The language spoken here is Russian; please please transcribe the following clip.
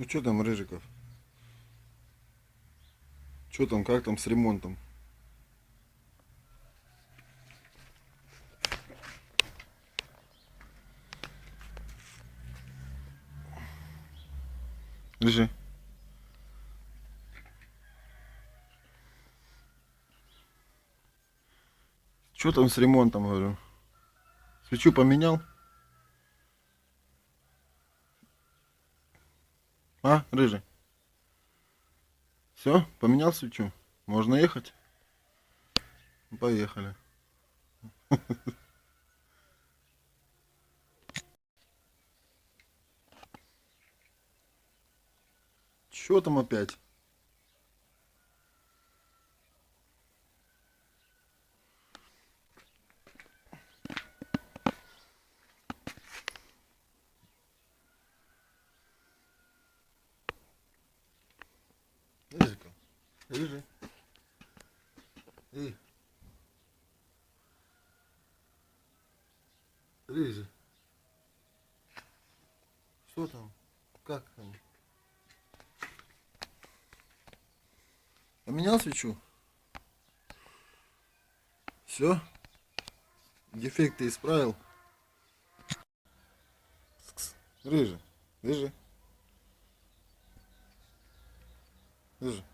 Ну что там, Рыжиков? Что там, как там с ремонтом? Рыжий. Что там с ремонтом, говорю? Свечу поменял? А, Рыжий? Все, поменял свечу? Можно ехать? Поехали. Что там опять? Рыжиков. Рыжий. Эй. Рыжий. Что там? Как там? Поменял свечу? Все? Дефекты исправил? Рыжий. Рыжий. Рыжий.